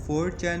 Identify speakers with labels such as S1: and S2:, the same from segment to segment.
S1: 4chan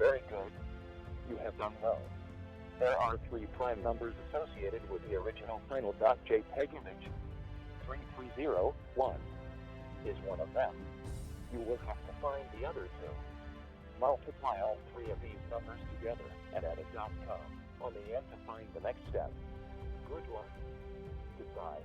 S2: Very good. You have done well. There are 3 prime numbers associated with the original final.jpg image. 3301 is one of them. You will have to find the other 2. Multiply all 3 of these numbers together and add a .com on the end to find the next step. Good luck. Goodbye.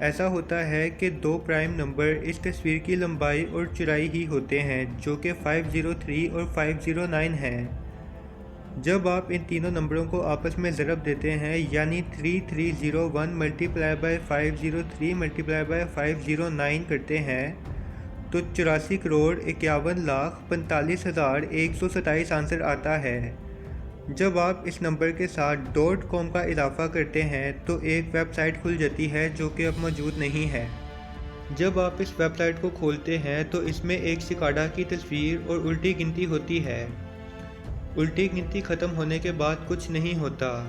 S1: ایسا ہوتا ہے کہ دو prime number اس تصویر کی لمبائی اور چوڑائی ہی ہوتے ہیں جو کہ 503 اور 509 ہیں۔ جب آپ ان تینوں نمبروں کو آپس میں ضرب دیتے ہیں یعنی 3301 ملٹیپلائی بائی 503 ملٹیپلائی بائی 509 کرتے ہیں تو 84,51,45,127 آنسر آتا ہے۔ جب آپ اس نمبر کے ساتھ .com کا اضافہ کرتے ہیں تو ایک ویب سائٹ کھل جاتی ہے جو کہ اب موجود نہیں ہے۔ جب آپ اس ویب سائٹ کو کھولتے ہیں تو اس میں ایک سکاڈا کی تصویر اور الٹی گنتی ہوتی ہے۔ الٹی گنتی ختم ہونے کے بعد کچھ نہیں ہوتا،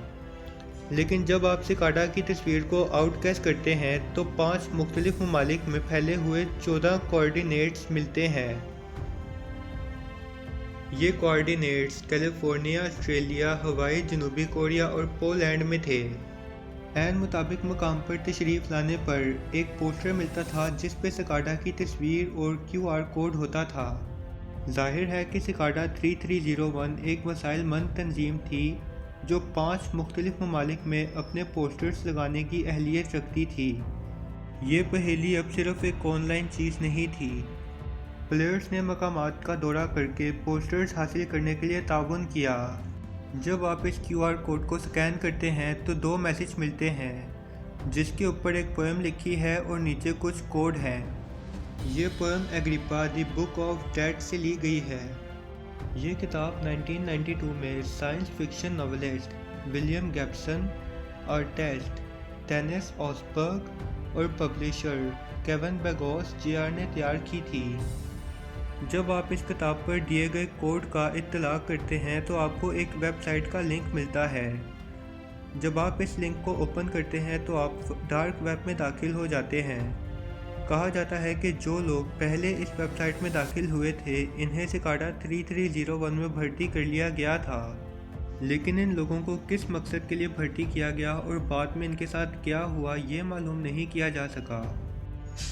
S1: لیکن جب آپ سکاڈا کی تصویر کو آؤٹ کیس کرتے ہیں تو 5 مختلف ممالک میں پھیلے ہوئے 14 کوارڈینیٹس ملتے ہیں۔ یہ کوارڈینیٹس کیلیفورنیا، آسٹریلیا، ہوائی، جنوبی کوریا اور پولینڈ میں تھے۔ عین مطابق مقام پر تشریف لانے پر ایک پوسٹر ملتا تھا جس پہ سکاڈا کی تصویر اور QR کوڈ ہوتا تھا۔ ظاہر ہے کہ سکاڈا 3301 ایک وسائل مند تنظیم تھی جو 5 مختلف ممالک میں اپنے پوسٹرز لگانے کی اہلیت رکھتی تھی۔ یہ پہیلی اب صرف ایک آن لائن چیز نہیں تھی۔ پلیئرز نے مقامات کا دورہ کر کے پوسٹرز حاصل کرنے کے لیے تعاون کیا۔ جب آپ اس QR کوڈ کو سکین کرتے ہیں تو 2 میسج ملتے ہیں جس کے اوپر ایک پوئم لکھی ہے اور نیچے کچھ کوڈ ہیں۔ یہ poem Agrippa the book of dead سے لی گئی ہے۔ یہ کتاب 1992 میں science fiction novelist William Gibson, artist Dennis Ashbaugh اور پبلشر کیون بیگوس JR نے تیار کی تھی۔ جب آپ اس کتاب پر دیے گئے کوڈ کا اطلاع کرتے ہیں تو آپ کو ایک ویب سائٹ کا لنک ملتا ہے۔ جب آپ اس لنک کو اوپن کرتے ہیں تو آپ ڈارک ویب میں داخل ہو جاتے ہیں۔ کہا جاتا ہے کہ جو لوگ پہلے اس ویب سائٹ میں داخل ہوئے تھے انہیں سکاڈا 3301 میں بھرتی کر لیا گیا تھا، لیکن ان لوگوں کو کس مقصد کے لیے بھرتی کیا گیا اور بعد میں ان کے ساتھ کیا ہوا یہ معلوم نہیں کیا جا سکا۔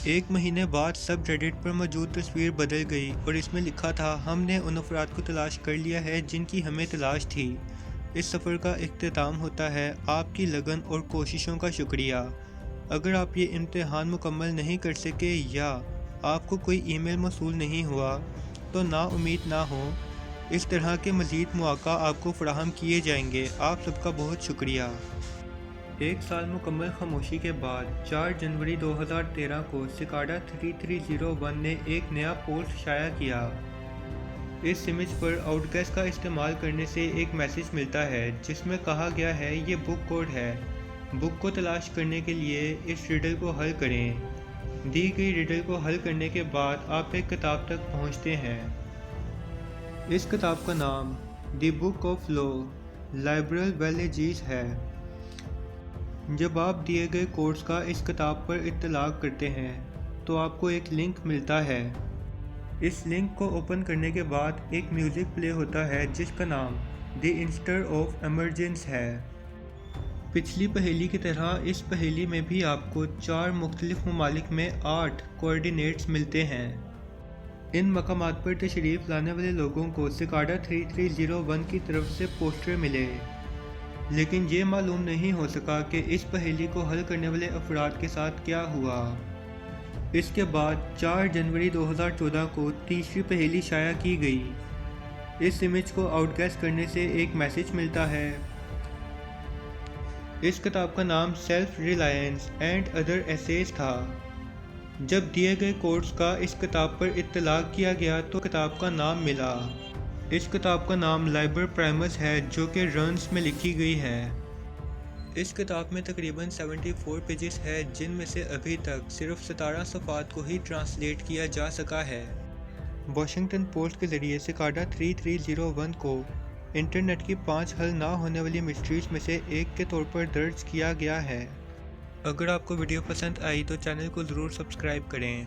S1: 1 مہینے بعد سب ریڈٹ پر موجود تصویر بدل گئی اور اس میں لکھا تھا، ہم نے ان افراد کو تلاش کر لیا ہے جن کی ہمیں تلاش تھی۔ اس سفر کا اختتام ہوتا ہے، آپ کی لگن اور کوششوں کا شکریہ۔ اگر آپ یہ امتحان مکمل نہیں کر سکے یا آپ کو کوئی ای میل موصول نہیں ہوا تو نا امید نہ ہو، اس طرح کے مزید مواقع آپ کو فراہم کیے جائیں گے۔ آپ سب کا بہت شکریہ۔ 1 سال مکمل خاموشی کے بعد 4 جنوری 2013 کو سکاڈا 3301 نے ایک نیا پوسٹ شائع کیا۔ اس امیج پر آؤٹ کیس کا استعمال کرنے سے ایک میسج ملتا ہے جس میں کہا گیا ہے یہ بک کوڈ ہے، بک کو تلاش کرنے کے لیے اس ریڈل کو حل کریں۔ دی گئی ریڈل کو حل کرنے کے بعد آپ ایک کتاب تک پہنچتے ہیں۔ اس کتاب کا نام دی بک آف لا لائبرل ویلیجز ہے۔ جب آپ دیے گئے کوڈز کا اس کتاب پر اطلاع کرتے ہیں تو آپ کو ایک لنک ملتا ہے۔ اس لنک کو اوپن کرنے کے بعد ایک میوزک پلے ہوتا ہے جس کا نام دی انسٹر آف ایمرجنس ہے۔ پچھلی پہیلی کی طرح اس پہیلی میں بھی آپ کو 4 مختلف ممالک میں 8 کوارڈینیٹس ملتے ہیں۔ ان مقامات پر تشریف لانے والے لوگوں کو سکاڈا 3301 کی طرف سے پوسٹر ملے، لیکن یہ معلوم نہیں ہو سکا کہ اس پہیلی کو حل کرنے والے افراد کے ساتھ کیا ہوا۔ اس کے بعد 4 جنوری 2014 کو تیسری پہیلی شائع کی گئی۔ اس امیج کو آؤٹ کیس کرنے سے ایک میسج ملتا ہے۔ اس کتاب کا نام self Reliance and other essays تھا۔ جب دیے گئے کوڈز کا اس کتاب پر اطلاع کیا گیا تو کتاب کا نام ملا۔ اس کتاب کا نام لائبر پرائمس ہے جو کہ رنز میں لکھی گئی ہے۔ اس کتاب میں تقریباً 74 پیجز ہے جن میں سے ابھی تک صرف 17 صفحات کو ہی ٹرانسلیٹ کیا جا سکا ہے۔ واشنگٹن پوسٹ کے ذریعے سکاڈا 3301 کو انٹرنیٹ کی 5 حل نہ ہونے والی مسٹریز میں سے ایک کے طور پر درج کیا گیا ہے۔ اگر آپ کو ویڈیو پسند آئی تو چینل کو ضرور سبسکرائب کریں۔